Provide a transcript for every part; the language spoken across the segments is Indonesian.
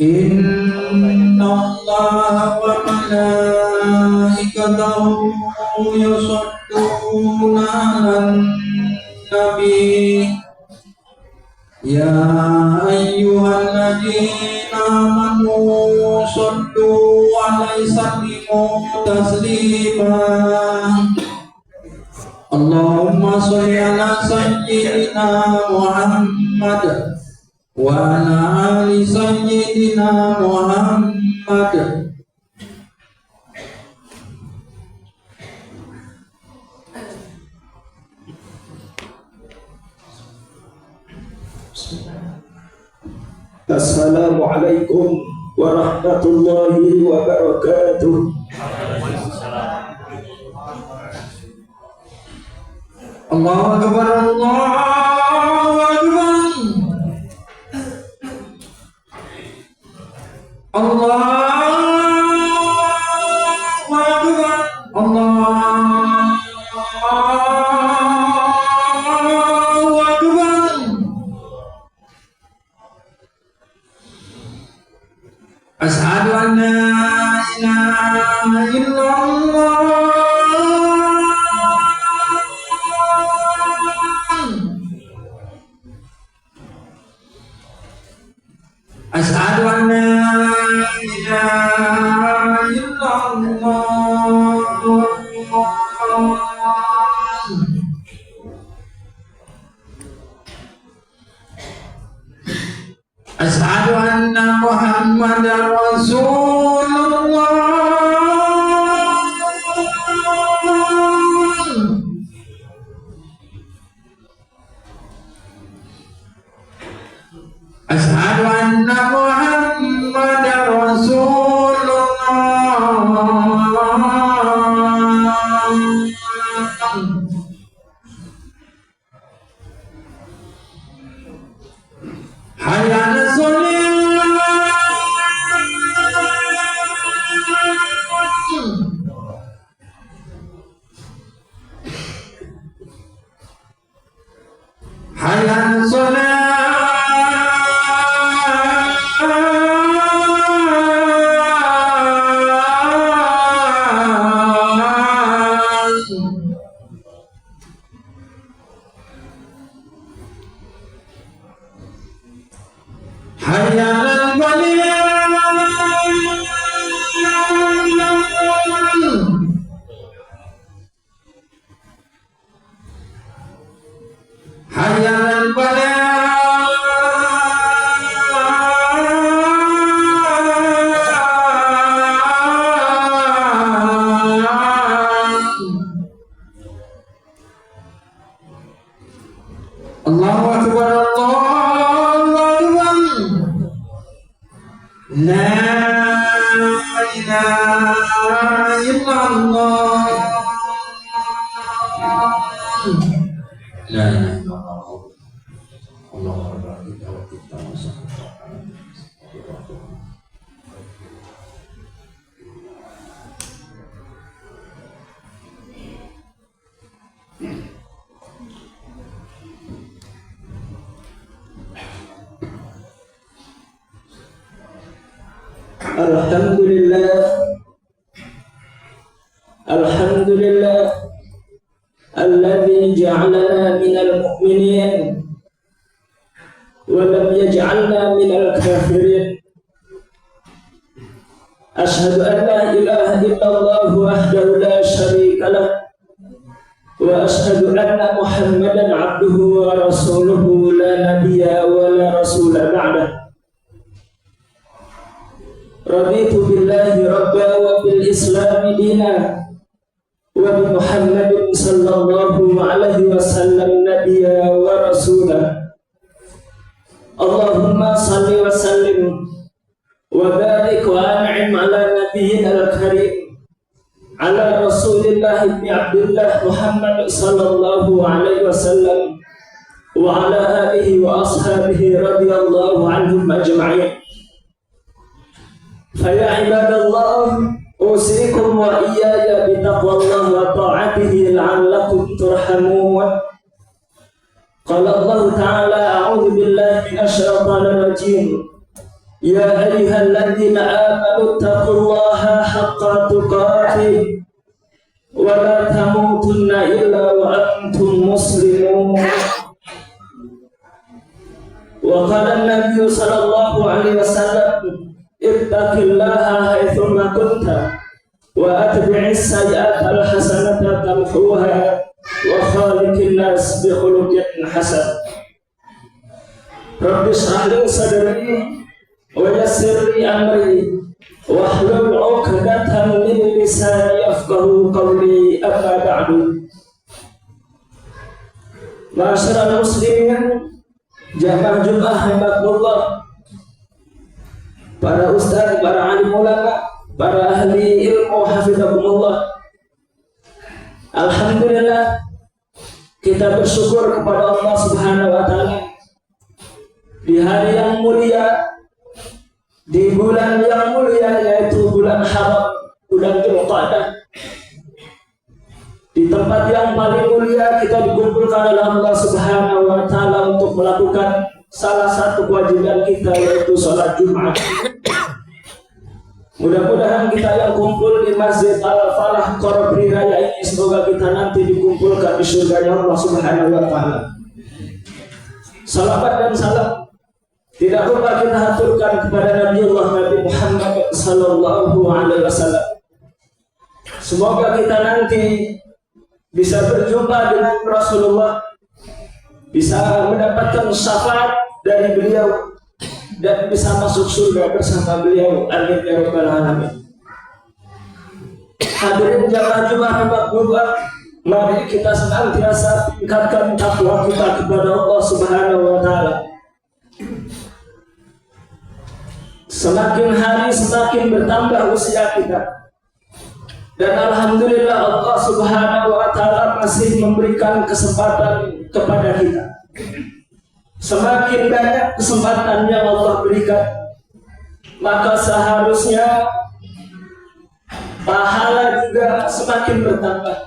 Inna Allah wa malaikatahu yusholluna 'alan nabi ya ayyuhalladzina amanu shollu 'alaihi sallimu taslima. Allahumma sholli ala sayyidina Muhammad wa ala ali sayyidina Muhammad. Assalamualaikum warahmatullahi wabarakatuh. Allahu akbar, Allahu akbar, Allahu akbar, Allahu akbar. Asyhadu an la ilaha illallah. Asyhadu an la ilaha illallah. Asyhadu anna Muhammadar Rasulullah. Asyhadu anna Muhammadar Rasulullah. Hayya 'alas shalah. Hayya 'alas shalah. Hayya 'alal falah. Hayya 'alal falah. Allahu akbar, Allahu akbar. La ilaha illallah. La ilaha illallah. Allahu akbar. Alhamdulillah alladzi ja'alana minal mu'minin wa lam yaj'alna minal kafirin. Asyhadu an la ilaha illallah wahdahu la syarika lah wa asyhadu anna Muhammadan 'abduhu wa rasuluhu la nabiyya wa la rasula ba'dah. Raditu billahi rabba wa bil islami dina wa bi Muhammadin sallallahu alaihi wasallam nabiyya wa rasulah. Allahumma salli wa sallim wa barik wa an'im ala nabiyyina al-karim ala rasulillah ibn Abdullah Muhammad sallallahu alaihi wasallam wa ala alihi wa ashabihi radhiyallahu anhum ajma'in. Faya ibadallah, usikum wa iyaya bitaqwallah wa ta'atihi la'allakum turhamun. Qala Allah ta'ala, a'udzu billahi minasy syaithanir rajim. يا أيها الذين آمنوا اتقوا الله حق تقاته ولا تموتن إلا وأنتم مسلمون. وقال النبي صلى الله عليه وسلم اتق الله حيثما كنت وأتبع السيئات الحسنة تمحوها وخالق الناس بخلق حسن. رب اشرح لي صدري ويسر لي أمري واحلل عقدة من لساني يفقهوا قولي. أما بعد. معاشر المسlimin, jamaah Jumat rahimakumullah, para ustaz, para alim ulama, para ahli ilmu hafizakumullah. Alhamdulillah, kita bersyukur kepada Allah Subhanahu wa taala di hari yang mulia, di bulan yang mulia, yaitu bulan haram, bulan Dzulqa'dah. Di tempat yang paling mulia kita dikumpulkan oleh Allah Subhanahu wa taala untuk melakukan salah satu kewajiban kita, yaitu sholat Jumat. Mudah-mudahan kita yang kumpul di Masjid Al-Falah Korobri Raya ini, semoga kita nanti dikumpulkan di surganya Allah Subhanahu wa taala. Salawat dan salam tidak lupa kita haturkan kepada Nabi Muhammad sallallahu alaihi wasallam. Semoga kita nanti bisa berjumpa dengan Rasulullah, bisa mendapatkan syafaat dari beliau, dan bisa masuk surga bersama beliau. Amin ya rabbal alamin. Hadirin jamaah Jumat rahimakumullah, mari kita senantiasa tingkatkan takwa kita kepada Allah Subhanahu wa taala. Semakin hari semakin bertambah usia kita, dan alhamdulillah Allah Subhanahu wa taala masih memberikan kesempatan kepada kita. Semakin banyak kesempatan yang Allah berikan, maka seharusnya pahala juga semakin bertambah,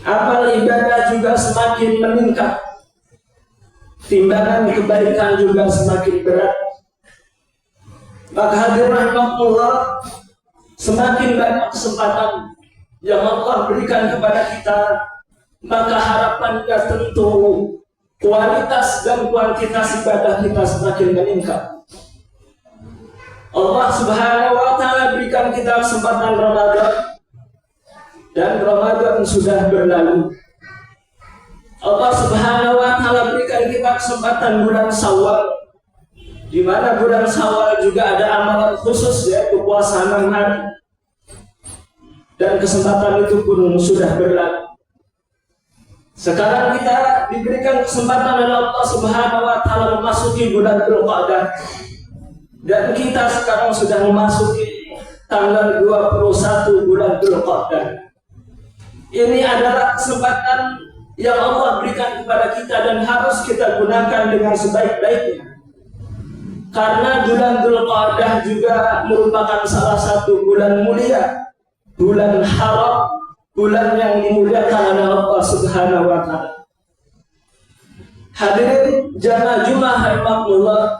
amal ibadah juga semakin meningkat, timbangan kebaikan juga semakin berat. Maka hadirin rahimakumullah, semakin banyak kesempatan yang Allah berikan kepada kita, maka harapannya tentu kualitas dan kuantitas ibadah kita semakin meningkat. Allah Subhanahu wa taala berikan kita kesempatan Ramadan, dan Ramadan sudah berlalu. Allah Subhanahu wa taala berikan kita kesempatan bulan Syawal, di mana bulan Syawal juga ada amalan khusus, yaitu puasa 6 hari. Dan kesempatan itu pun sudah berlalu. Sekarang kita diberikan kesempatan oleh Allah Subhanahu wa taala memasuki bulan Dzulqa'dah. Dan kita sekarang sudah memasuki tanggal 21 bulan Dzulqa'dah. Ini adalah kesempatan yang Allah berikan kepada kita dan harus kita gunakan dengan sebaik-baiknya. Karena bulan Dzulqa'dah juga merupakan salah satu bulan mulia, bulan haram, bulan yang dimuliakan oleh Allah Subhanahu wa taala. Hadirin jamaah Jumat rahimakumullah,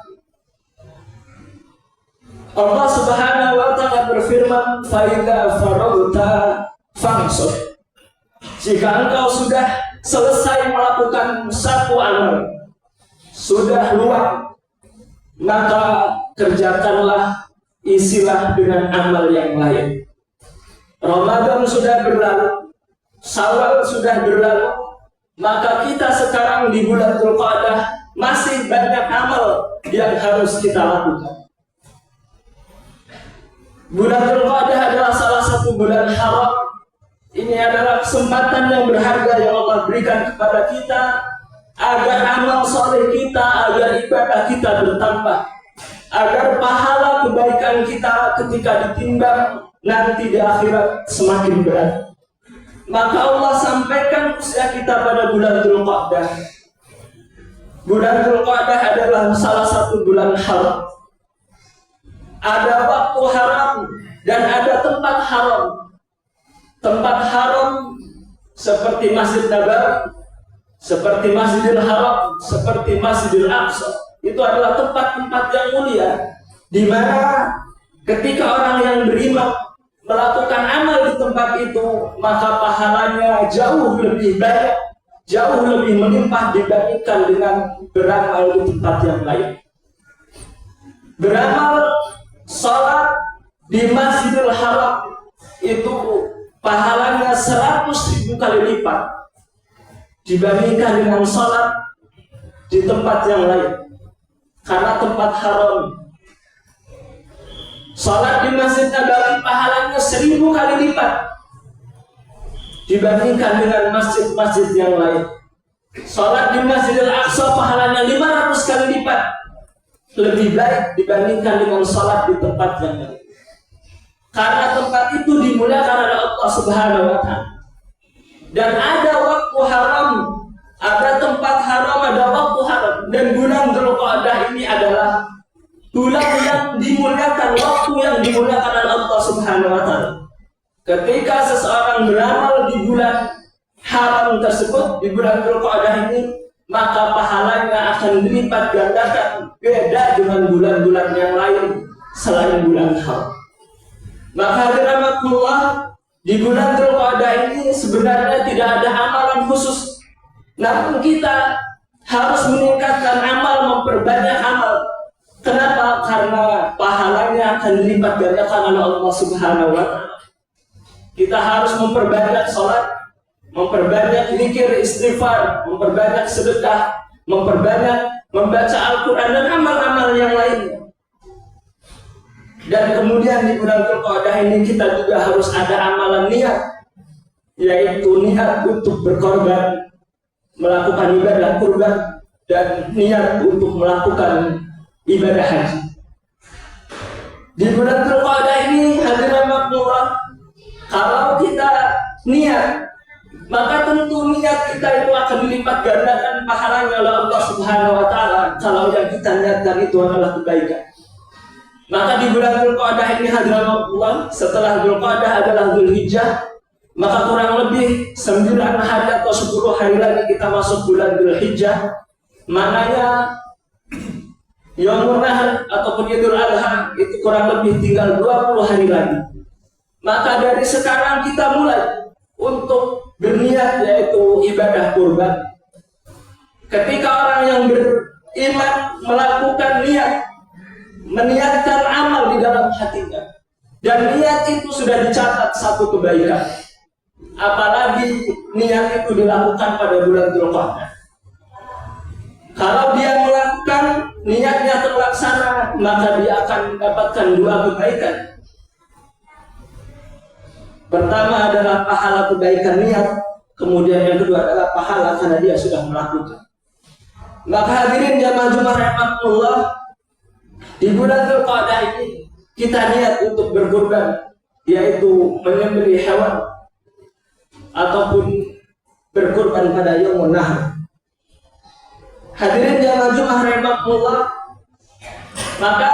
Allah Subhanahu wa taala berfirman, "Fa idza faragta fansab." Jika engkau sudah selesai melakukan satu amal, sudah luang, maka kerjakanlah, isilah dengan amal yang lain. Ramadan sudah berlalu, Syawal sudah berlalu, maka kita sekarang di bulan Dzulqa'dah masih banyak amal yang harus kita lakukan. Bulan Dzulqa'dah adalah salah satu bulan haram. Ini adalah kesempatan yang berharga yang Allah berikan kepada kita, agar amal soleh kita, agar ibadah kita bertambah, agar pahala kebaikan kita ketika ditimbang nanti di akhirat semakin berat. Maka Allah sampaikan usia kita pada bulan Dzulqa'dah. Bulan Dzulqa'dah adalah salah satu bulan haram. Ada waktu haram dan ada tempat haram. Tempat haram seperti Masjid Nabawi, seperti Masjidil Haram, seperti Masjidil Aqsa. Itu adalah tempat-tempat yang mulia, di mana ketika orang yang beriman melakukan amal di tempat itu, maka pahalanya jauh lebih banyak, jauh lebih melimpah dibandingkan dengan beramal di tempat yang lain. Beramal sholat di Masjidil Haram itu pahalanya 100.000 kali lipat dibandingkan dengan sholat di tempat yang lain. Karena tempat haram, sholat di Masjid Nabawi pahalanya 1000 kali lipat dibandingkan dengan masjid-masjid yang lain. Sholat di Masjidil Aqsa pahalanya 500 kali lipat lebih baik dibandingkan dengan sholat di tempat yang lain. Karena tempat itu dimuliakan oleh Allah Subhanahu wa Ta'ala. Dan ada waktu haram, ada tempat haram, ada waktu haram. Dan bulan Dzulqa'dah ini adalah bulan yang dimuliakan, waktu yang dimuliakan oleh Allah Subhanahu wa Ta'ala. Ketika seseorang beramal di bulan haram tersebut, di bulan Dzulqa'dah ini, maka pahalanya akan dilipat gandakan, beda dengan bulan-bulan yang lain selain bulan haram. Maka rahmatullah, di bulan Dzulqa'dah ini sebenarnya tidak ada amalan khusus, namun kita harus meningkatkan amal, memperbanyak amal. Kenapa? Karena pahalanya akan dilipat gandakan oleh Allah Subhanahu wa Ta'ala. Kita harus memperbanyak sholat, memperbanyak zikir, istighfar, memperbanyak sedekah, memperbanyak membaca Al-Quran dan amal-amal yang lainnya. Dan kemudian di bulan Dzulqa'dah ini kita juga harus ada amalan niat, yaitu niat untuk berkorban, melakukan ibadah kurban, dan niat untuk melakukan ibadah haji. Di bulan Dzulqa'dah ini, hadirin makmurah, kalau kita niat, maka tentu niat kita itu akan dilipat gandakan pahalanya oleh Allah Subhanahu wa Ta'ala kalau yang kita niatkan itu adalah kebaikan. Maka di bulan Dzulqa'dah ini, hadirin makmurah, setelah Dzulqa'dah adalah Dzulhijjah, maka kurang lebih 9 hari atau 10 hari lagi kita masuk bulan Dzulhijjah, mananya Yaumul Nahr ataupun Idul Adha itu kurang lebih tinggal 20 hari lagi. Maka dari sekarang kita mulai untuk berniat, yaitu ibadah kurban. Ketika orang yang beriman melakukan niat, meniatkan amal di dalam hatinya, dan niat itu sudah dicatat satu kebaikan, apalagi niat itu dilakukan pada bulan Dzulqa'dah. Kalau dia melakukan, niatnya terlaksana, maka dia akan mendapatkan 2 kebaikan. Pertama adalah pahala kebaikan niat, kemudian yang kedua adalah pahala karena dia sudah melakukan. Maka hadirin jamaah Jumat rahmatullah, di bulan Dzulqa'dah ini kita niat untuk berkurban, yaitu menyembelih hewan ataupun berkurban pada Yaumul Nahr. Hadirin jamaah Jumat rahmatullah, maka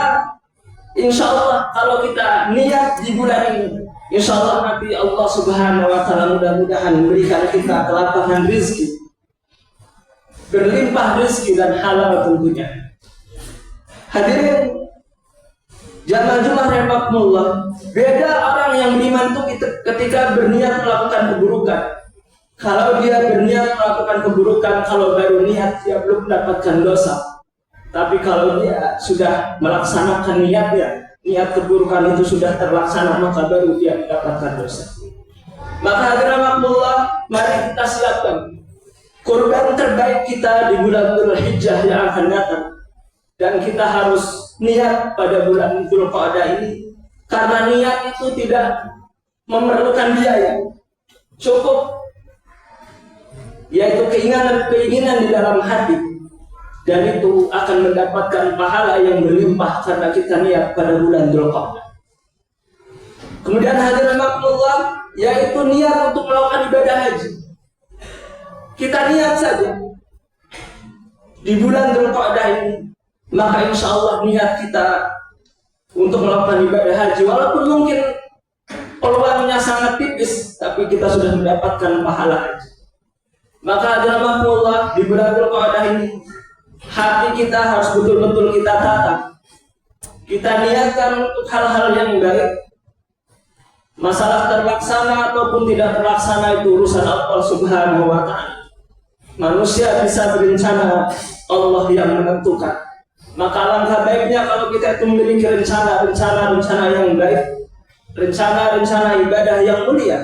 insya Allah kalau kita niat di bulan ini, insya Allah nanti Allah Subhanahu wa Ta'ala mudah-mudahan memberikan kita kelapangan rezeki, berlimpah rezeki dan halal tentunya. Hadirin jamaah Jumat rahmatullah, beda orang yang beriman itu ketika berniat melakukan keburukan. Kalau dia berniat melakukan keburukan, kalau baru niat dia belum mendapatkan dosa. Tapi kalau dia sudah melaksanakan niatnya, niat keburukan itu sudah terlaksana, maka baru dia mendapatkan dosa. Maka hadirin rahmatullah, mari kita siapkan kurban terbaik kita di bulan Dzulhijjah yang akan datang. Dan kita harus niat pada bulan Dzulqa'dah ini, karena niat itu tidak memerlukan biaya, cukup yaitu keinginan di dalam hati, dan itu akan mendapatkan pahala yang berlimpah karena kita niat pada bulan Dzulqa'dah. Kemudian hadirin makmullah, yaitu niat untuk melakukan ibadah haji. Kita niat saja di bulan Dzulqa'dah ini, maka insya Allah niat kita untuk melakukan ibadah haji, walaupun mungkin peluangnya sangat tipis, tapi kita sudah mendapatkan pahala haji. Maka rahmatullah, di bulan Dzulqa'dah ini hati kita harus betul-betul kita tata. kita niatkan untuk hal-hal yang baik. Masalah terlaksana ataupun tidak terlaksana itu urusan Allah Subhanahu wa Ta'ala. Manusia bisa berencana, Allah yang menentukan. Maka alangkah baiknya kalau kita itu memiliki rencana yang baik, rencana ibadah yang mulia,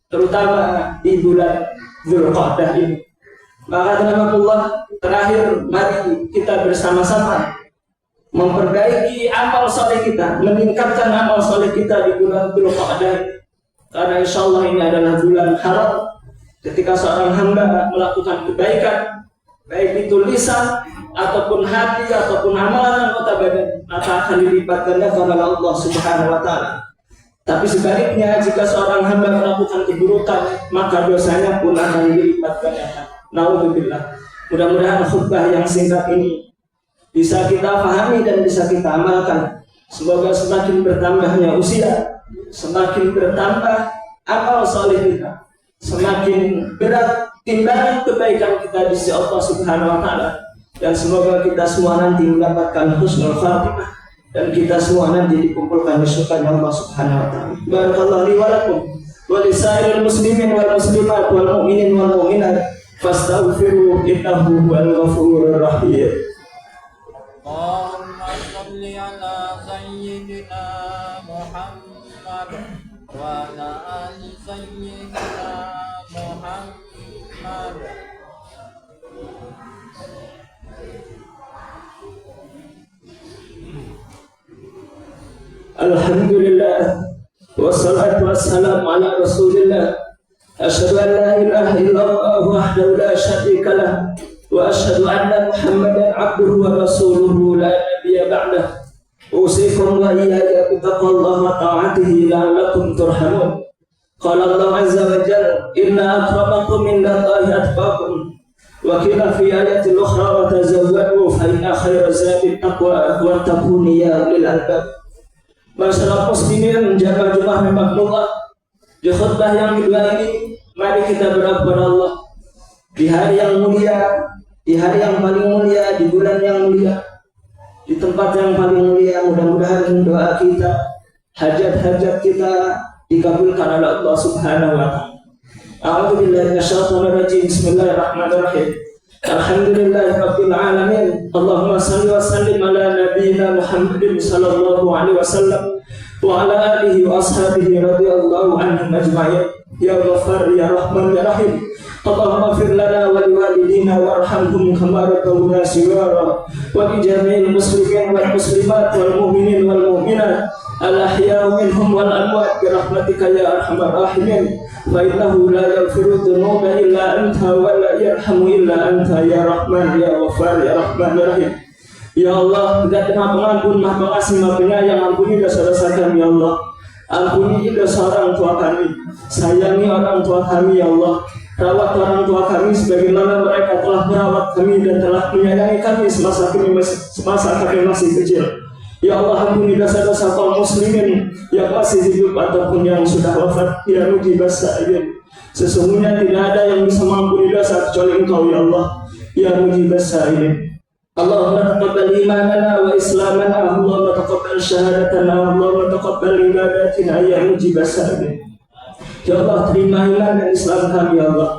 terutama di bulan Dzulqa'dah ini. Maka Allah, terakhir mari kita bersama-sama memperbaiki amal soleh kita, meningkatkan amal soleh kita di bulan Dzulqa'dah. Karena insya Allah ini adalah bulan haram, ketika seorang hamba melakukan kebaikan, baik itu lisan ataupun hati ataupun amalan anggota badan, maka akan dilipatkannya kepada Allah Subhanahu wa Ta'ala. Tapi sebaliknya, jika seorang hamba melakukan keburukan, maka dosanya pun akan dilipatkannya. Naudzubillah. Mudah-mudahan khutbah yang singkat ini bisa kita pahami dan bisa kita amalkan. Semoga semakin bertambahnya usia, semakin bertambah amal soleh kita, semakin berat timbangan kebaikan kita di sisi Allah Subhanahu wa Ta'ala, dan semoga kita semua nanti mendapatkan husnul khatimah dan kita semua nanti dikumpulkan di surga Allah Subhanahu wa Ta'ala. Barakallahu li wa lakum wa li sa'iril muslimin wal muslimat wal mu'minin wal mu'minat fastaghfiru innahu huwal ghafurur rahim. Allahumma shalli ala sayyidina Muhammad wa ala ali sayyidina Muhammad. Alhamdulillah wassalatu wassalamu ala Rasulillah. Asyhadu an la ilaha illallah wahdahu la syarika lah wa asyhadu anna Muhammadan abduhu wa rasuluhu la nabiyya ba'dah. Usikum wa iyaya bittaqwallahi wa ta'atihi la'allakum turhamun. Qala Allah azza wa jalla inna akramakum indallahi atqakum. Wa qila fi ayatil ukhra wa tazawwadu fa inna khayra zadi taqwa wa taquni ya ulil albab. Masyarakat muslimin, jamaah Jumat rahimahullah, di khutbah yang kedua ini mari kita berdoa kepada Allah di hari yang mulia, di hari yang paling mulia, di bulan yang mulia, di tempat yang paling mulia. Mudah-mudahan doa kita, hajat-hajat kita dikabulkan oleh Allah Subhanahu wa Ta'ala. A'udzu billahi minasyaitonir rajim. Bismillahirrahmanirrahim. Alhamdulillahi rabbil alamin. Allahumma shalli wa sallim ala nabiyyina Muhammadin sallallahu alaihi wasallam wa ala alihi wa ashabihi radhiyallahu anhum ajma'in. Ya Ghaffar ya Rahman ya Rahim. Allahumma ighfir lana wa liwalidina warhamhum kama rabbawna shighara wa li jami'il muslimin wal muslimat wal mu'minin wal mu'minat al ahya'u minhum wal amwat bi rahmatika ya arhamar rahimin. Fa innahu la yaghfiru dhunuba illa anta wa la yarhamu illa anta ya Rahman ya Ghaffar ya Rahman ya Rahim. Ya Allah, Zat Maha Pengampun, Maha Pengasih, Maha Penyayang, ampuni dosa-dosa kami ya Allah. Ampuni dosa orang tua kami, sayangi orang tua kami ya Allah. Rawat orang tua kami sebagaimana mereka telah merawat kami dan telah menyayangi kami semasa kami masih kecil. Ya Allah, ampuni dosa-dosa kaum muslimin yang masih hidup ataupun yang sudah wafat. Ya Mujibas Sa'ilin, sesungguhnya tidak ada yang bisa mengampuni dosa kecuali Engkau ya Allah. Ya Mujibas Sa'ilin, Allahumma taqabbal imanana wa islamana, Allahumma taqabbal syahadatana, Allahumma taqabbal ibadatina ya Mujibas Sa'ilin. Ya Allah, terima iman dan Islam kami ya Allah.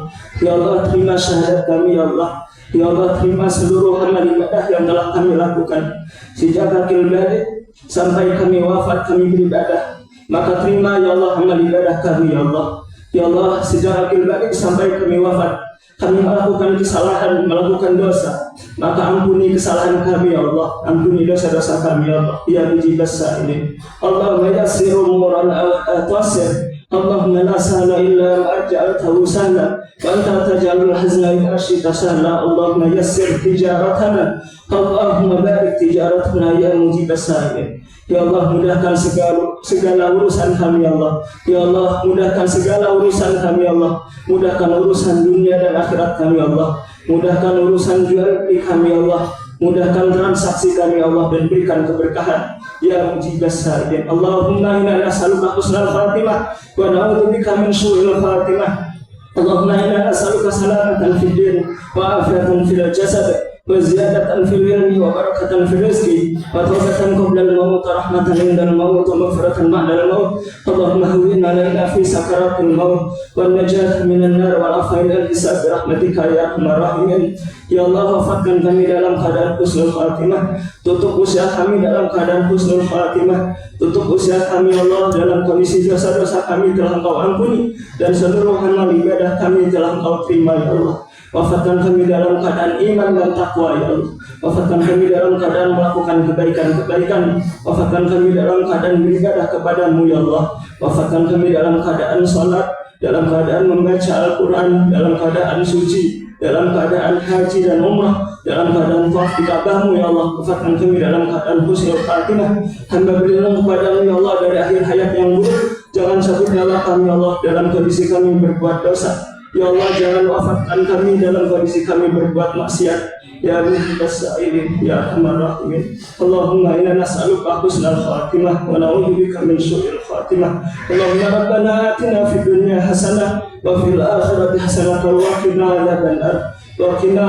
Ya Allah, terima syahadat kami ya Allah. Ya Allah, terima seluruh amal ibadah yang telah kami lakukan sejak akhir balik sampai kami wafat kami beribadah. Maka terima ya Allah amal ibadah kami ya Allah. Ya Allah, sejak akhir balik sampai kami wafat kami melakukan kesalahan, melakukan dosa, maka ampuni kesalahan kami ya Allah, ampuni dosa-dosa kami ya Allah. Ya Mujibas Sa'ilin, Allahumma yassir umurana wa tu'assir, Allahumma la sahla illa ma ja'altahu sahla wa anta taj'alul hazna idza syi'ta sahla. Allahumma yassir tijaratana, Allahumma barik tijaratana ya Mujibas Sa'ilin. Ya Allah, mudahkan segala urusan kami ya Allah. Ya Allah, mudahkan segala urusan kami ya Allah. Mudahkan urusan dunia dan akhirat kami ya Allah. Mudahkan urusan jual beli kami ya Allah. Mudahkan transaksi kami ya Allah dan berikan keberkahan ya Mujibas Sa'ilin. Allahumma inna nas'aluka husnal khatimah wa na'udzubika min su'il khatimah. Allahumma inna nas'aluka salamatan fid din wa afiyatan fil jasad وزيادة في العلم وبركة في الرزق وتوبة قبل الموت ورحمة عند الموت ومغفرة بعد الموت. اللهم هون علينا في سكرات الموت والنجاة من النار والعفو عند الحساب برحمتك يا أرحم الراحمين. Ya Allah, wafatkan kami dalam keadaan husnul khatimah. Tutup usia kami dalam keadaan husnul khatimah. Tutup usia kami Allah dalam kondisi dosa-dosa kami telah Engkau ampuni dan seluruh amal ibadah kami telah Engkau terima ya Allah. Wafatkan kami dalam keadaan iman dan takwa ya Allah. Wafatkan kami dalam keadaan melakukan kebaikan-kebaikan. Wafatkan kami dalam keadaan beribadah kepadamu ya Allah. Wafatkan kami dalam keadaan salat, dalam keadaan membaca Al-Quran, dalam keadaan suci, dalam keadaan haji dan umrah, dalam keadaan tawaf di Ka'bahmu ya Allah. Wafatkan kami dalam keadaan husnul khatimah. Hamba berlindung kepadamu ya Allah dari akhir hayat yang buruk. Jangan cabut nyawa kami ya Allah dalam kondisi kami berbuat dosa. Ya Allah, jangan wafatkan kami dalam kondisi kami berbuat maksiat. Ya Muhdas Sa'ilin, Ya Arhamar Rahimin. Allahumma inna nas'aluka husnal khatimah wa na'udzubika min syu'il khatimah. Allahumma rabbana atina fid dunya hasanah wa fil akhirati hasanah wa qina adzabannar. Wa qina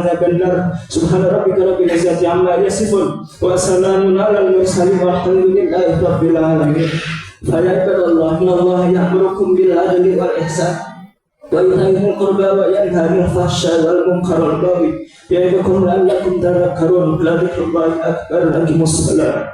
adzabannar. Subhana rabbika rabbil izzati amma yasifun wa salamun alal mursalin walhamdulillahi rabbil alamin. Fa ya ibadallah, innallaha ya'murukum bil adli wal ihsan وإيتاء ذي القربى وينهى عن الفحشاء والمنكر والبغي يعظكم لعلكم تذكرون. لذكر الله أكبر. أقيموا الصلاة.